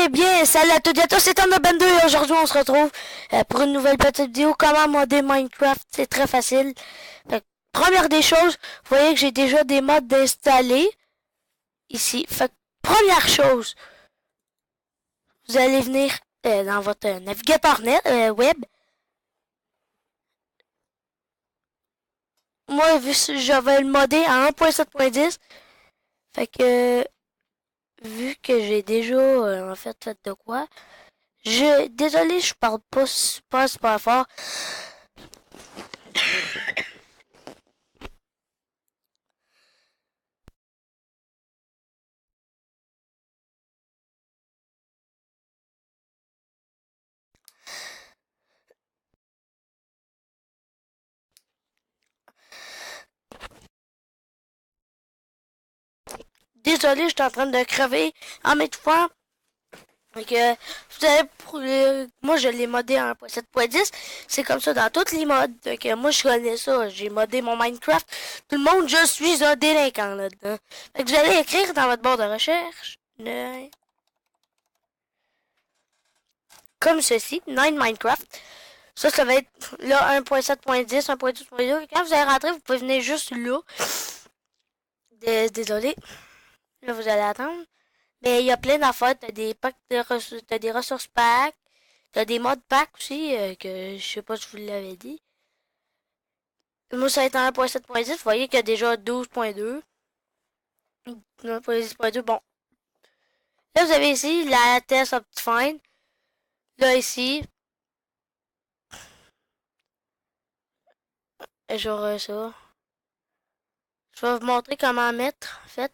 Eh bien, salut à toutes et à tous, c'est Anna22 et aujourd'hui on se retrouve pour une nouvelle petite vidéo comment modder Minecraft, c'est très facile. Première des choses, vous voyez que j'ai déjà des mods d'installer ici. Première chose, vous allez venir dans votre navigateur web. Moi, je vais le modder à 1.7.10, fait que vu que j'ai déjà en fait de quoi, désolé, je parle pas super fort. Désolé, j'étais en train de crever en m'étouffant. Donc, vous savez, moi je l'ai modé à 1.7.10. C'est comme ça dans toutes les modes. Donc, moi je connais ça. J'ai modé mon Minecraft. Tout le monde, je suis un délinquant là-dedans. Fait que vous allez écrire dans votre barre de recherche. Comme ceci, 9 Minecraft. Ça va être là 1.7.10, 1.12.2. Quand vous allez rentrer, vous pouvez venir juste là. Désolé. Là, vous allez attendre. Mais il y a plein d'affaires. T'as des packs t'as des ressources packs. T'as des modes packs aussi, que je sais pas si je vous l'avais dit. Moi, ça va être en 1.7.10. Vous voyez qu'il y a déjà 12.2. 1.10.2, bon. Là, vous avez ici la test Optifine. Là, ici. Genre ça. Je vais vous montrer comment mettre, en fait.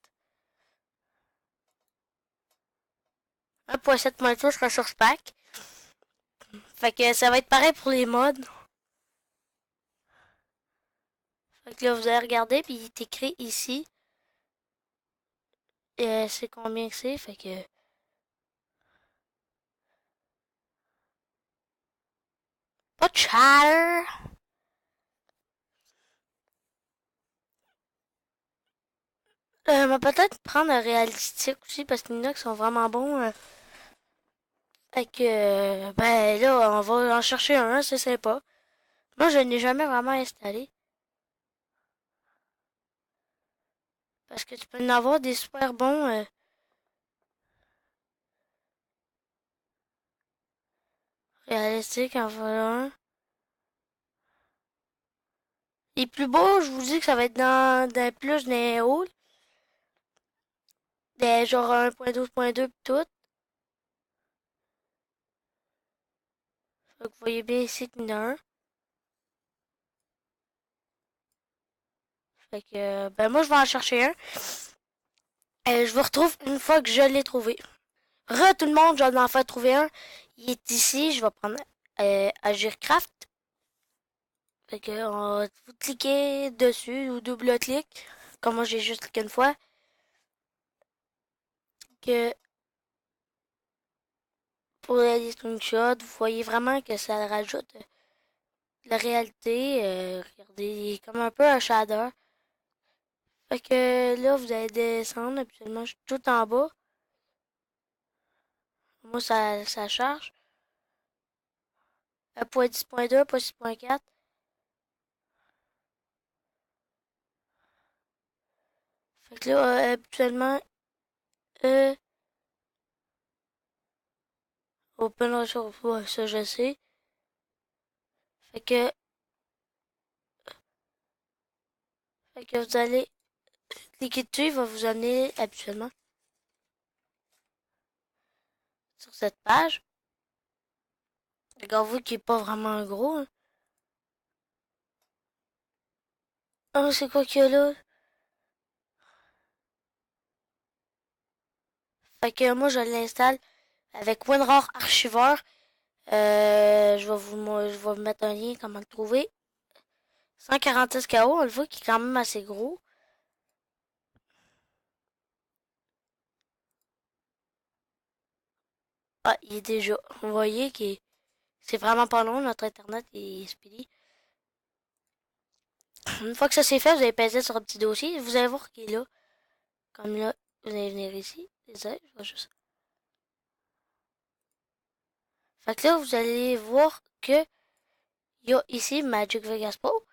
1.7.10 ressources pack. Fait que ça va être pareil pour les mods. Fait que là, vous allez regarder, puis il est écrit ici. C'est combien que c'est, fait que... Pas de cher. On va peut-être prendre un réalistique aussi, parce qu'il y en a qui sont vraiment bons. Fait que, ben là, on va en chercher un, c'est sympa. Moi, je n'ai jamais vraiment installé. Parce que tu peux en avoir des super bons réalistiques, en voilà un. Les plus beaux, je vous dis que ça va être dans plus des hauts. Des genre 1.12.2 pis tout. Fait que vous voyez bien ici qu'il y en a un. Fait que, ben moi, je vais en chercher un. Et je vous retrouve une fois que je l'ai trouvé. Tout le monde, je vais en faire trouver un. Il est ici, je vais prendre Agircraft. Fait que vous cliquez dessus ou double-clic. Comme moi j'ai juste cliqué une fois. Que pour les screenshots, vous voyez vraiment que ça rajoute de la réalité. Regardez, il est comme un peu un shader. Fait que là, vous allez descendre. Habituellement, je suis tout en bas. Moi, ça charge. 1.10.2, 1.6.4. Fait que là, habituellement, euh, Open Resource, ouais, ça je sais. Fait que, fait que vous allez cliquer dessus, il va vous amener habituellement sur cette page. Regardez-vous qu'il n'est pas vraiment gros. Hein. Oh, c'est quoi qu'il y a là? Fait que moi, je l'installe avec WinRAR Archiveur. Je vais vous mettre un lien, comment le trouver. 146 KO, on le voit qui est quand même assez gros. Ah, il est déjà. Vous voyez qu'il c'est vraiment pas long, notre internet est speedy. Une fois que ça c'est fait, vous allez passer sur un petit dossier. Vous allez voir qu'il est là. Comme là, vous allez venir ici. Désolé, je vais juste. Fait que là, vous allez voir que il y a ici Magic Vegas Pro.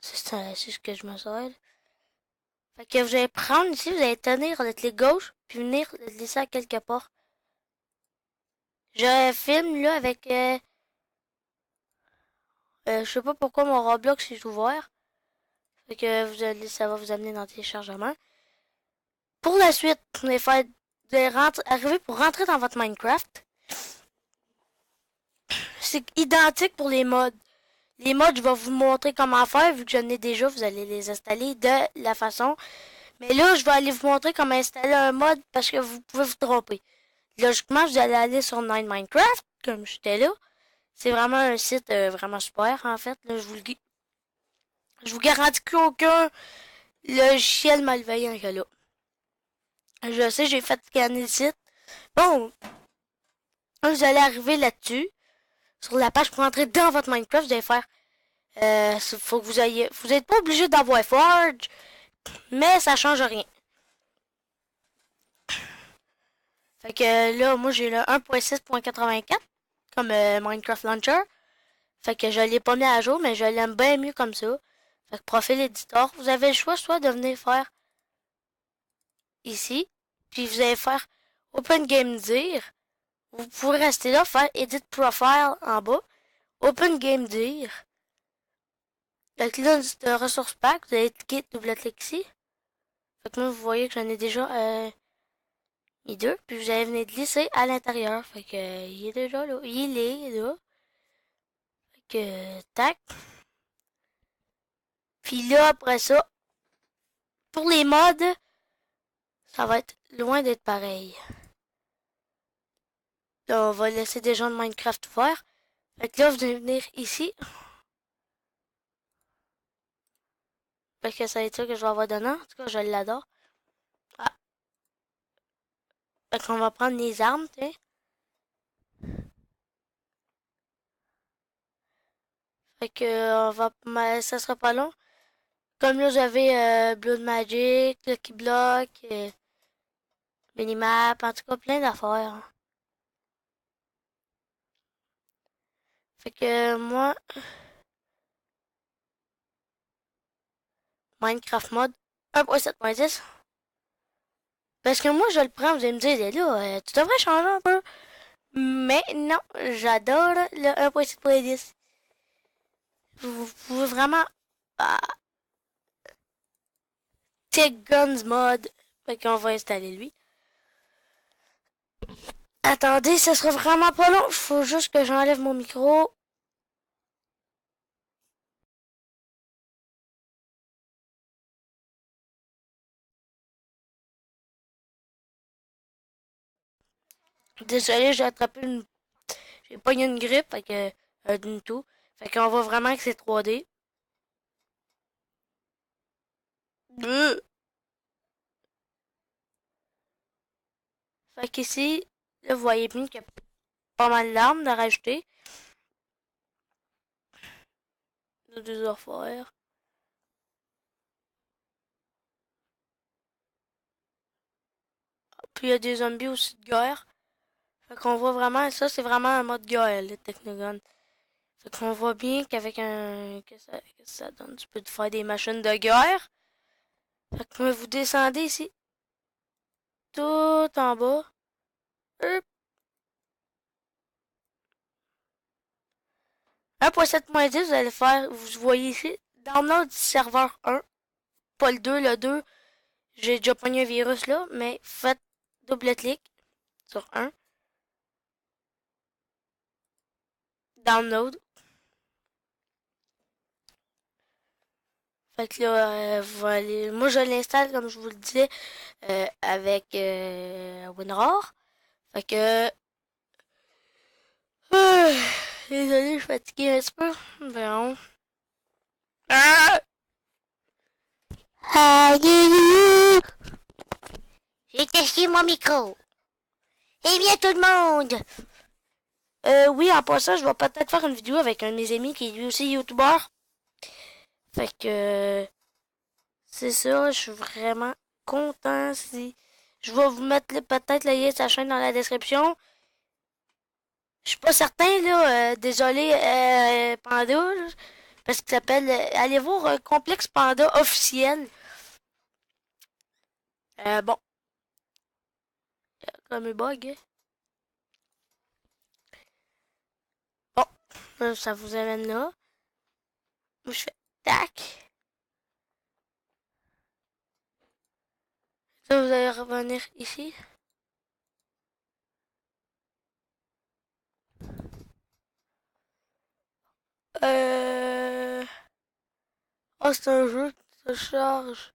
C'est ce que je me sers. Fait que vous allez prendre ici, vous allez tenir le clic gauche, puis venir le glisser à quelque part. Je filme là avec... je sais pas pourquoi mon Roblox est ouvert. Fait que ça va vous amener dans le téléchargement. Pour la suite, vous allez faire... Vous allez arriver pour rentrer dans votre Minecraft. C'est identique pour les mods. Les mods, je vais vous montrer comment faire. Vu que j'en ai déjà, vous allez les installer de la façon. Mais là, je vais aller vous montrer comment installer un mod parce que vous pouvez vous tromper. Logiquement, vous allez aller sur Nine Minecraft, comme j'étais là. C'est vraiment un site vraiment super, en fait. Là, je vous garantis qu'aucun logiciel malveillant que là. Je sais, j'ai fait scanner le site. Bon, vous allez arriver là-dessus. Sur la page pour entrer dans votre Minecraft, vous allez faire... faut que vous ayez... Vous n'êtes pas obligé d'avoir Forge, mais ça change rien. Fait que là, moi, j'ai le 1.6.84 comme Minecraft Launcher. Fait que je l'ai pas mis à jour, mais je l'aime bien mieux comme ça. Fait que profil éditeur, vous avez le choix soit de venir faire ici, puis vous allez faire Open Game Dir. Vous pouvez rester là, faire Edit Profile en bas. Open Game Dir. Fait que là, de ressources pack, vous allez cliquer, double-clic ici. Fait que là, vous voyez que j'en ai déjà mis deux. Puis vous allez venir glisser à l'intérieur. Fait que il est déjà là. Il est là. Fait que tac. Puis là, après ça, pour les mods, ça va être loin d'être pareil. Là, on va laisser des gens de Minecraft ouverts. Fait que là, vous allez venir ici. Fait que ça va être ça que je vais avoir dedans. En tout cas, je l'adore. Ah. Fait qu'on va prendre les armes, tu sais. Fait que ça sera pas long. Comme là, j'avais Blood Magic, Lucky Block, Minimap, en tout cas, plein d'affaires. Fait que moi, Minecraft Mode 1.7.10. Parce que moi, je le prends, vous allez me dire, là, tu devrais changer un peu. Mais non, j'adore le 1.7.10. Vous pouvez vraiment... Ah, Tech Guns Mod. Fait qu'on va installer lui. Attendez, ça sera vraiment pas long. Faut juste que j'enlève mon micro. Désolé, j'ai attrapé une... J'ai pas eu une grippe, fait que... d'une tout. Fait qu'on voit vraiment que c'est 3D. Bleu. Fait qu'ici, là, vous voyez bien qu'il y a pas mal d'armes à rajouter. Des affaires. Puis il y a des zombies aussi de guerre. Fait qu'on voit vraiment, ça c'est vraiment un mode guerre, les Technoguns. Fait qu'on voit bien qu'avec un... que ça donne? Tu peux te faire des machines de guerre. Fait que vous descendez ici. Tout en bas. Hop. 1.7.10, vous allez faire, vous voyez ici, download du serveur 1, pas le 2, le 2, j'ai déjà pogné un virus là, mais faites double-clic sur 1, download. Fait que là, moi je l'installe comme je vous le disais avec WinRAR. Fait que, désolé, je suis fatigué un petit peu. Bon. Ah! Aïe! J'ai testé mon micro. Eh bien tout le monde! Oui, en passant, je vais peut-être faire une vidéo avec un de mes amis qui est lui aussi youtubeur. Fait que c'est ça, je suis vraiment content. Si je vais vous mettre peut-être le lien de sa chaîne dans la description. Je suis pas certain, là. Désolé, Panda, là, parce qu'il s'appelle... allez voir Complexe Panda officiel. Bon, comme un bug. Hein. Bon, ça vous amène là. Moi, je fais tac. Là, vous allez revenir ici. Euh... Oh, c'est un jeu qui se charge.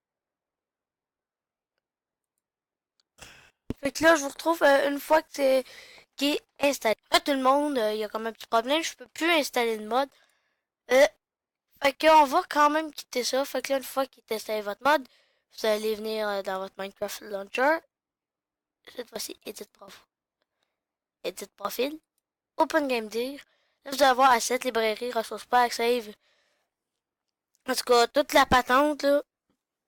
Fait que là, je vous retrouve une fois que c'est qui est installé. Là, tout le monde, il y a quand même un petit problème. Je peux plus installer de mode. Euh, Fait qu'on va quand même quitter ça. Fait que là, une fois qu'il est installé votre mode, vous allez venir dans votre Minecraft Launcher. Cette fois-ci, Edit profil. Open Game Dir. Là, vous allez avoir Asset, Librairie, Ressources Pack, Save. En tout cas, toute la patente, là.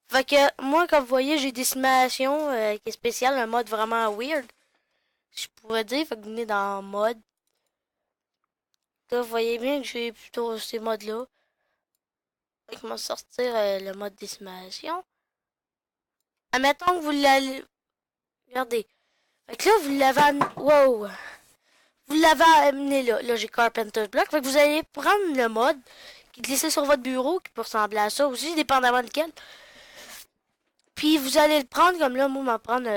Fait que moi, comme vous voyez, j'ai des simulations qui est spéciale, un mode vraiment weird. Je pourrais dire, fait que vous venez dans mode. Là, vous voyez bien que j'ai plutôt ces modes-là. Fait que moi sortir le mode des simulations. Admettons que vous l'allez. Regardez. Fait que là, vous l'avez amené. Wow! Vous l'avez amené là. Là, j'ai Carpenter's Block. Fait que vous allez prendre le mode qui est glissé sur votre bureau, qui peut ressembler à ça aussi, dépendamment de quel. Puis vous allez le prendre comme là, moi, m'en prendre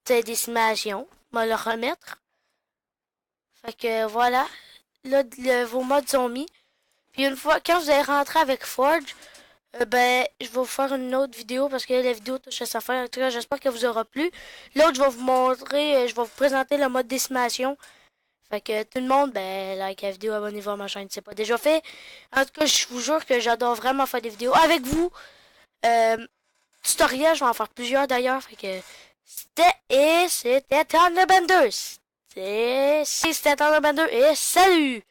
des simulations. M'en le remettre. Fait que voilà. Là, vos modes sont mis. Puis une fois, quand vous allez rentrer avec Forge, ben, je vais vous faire une autre vidéo parce que la vidéo touche à sa fin. En tout cas, j'espère qu'elle vous aura plu. L'autre, je vais vous montrer, je vais vous présenter le mode décimation. Fait que tout le monde, ben, like la vidéo, abonnez-vous à ma chaîne, c'est pas déjà fait. En tout cas, je vous jure que j'adore vraiment faire des vidéos avec vous. Tutoriel, je vais en faire plusieurs d'ailleurs. Fait que c'était Thunderbender. C'était Thunderbender et salut!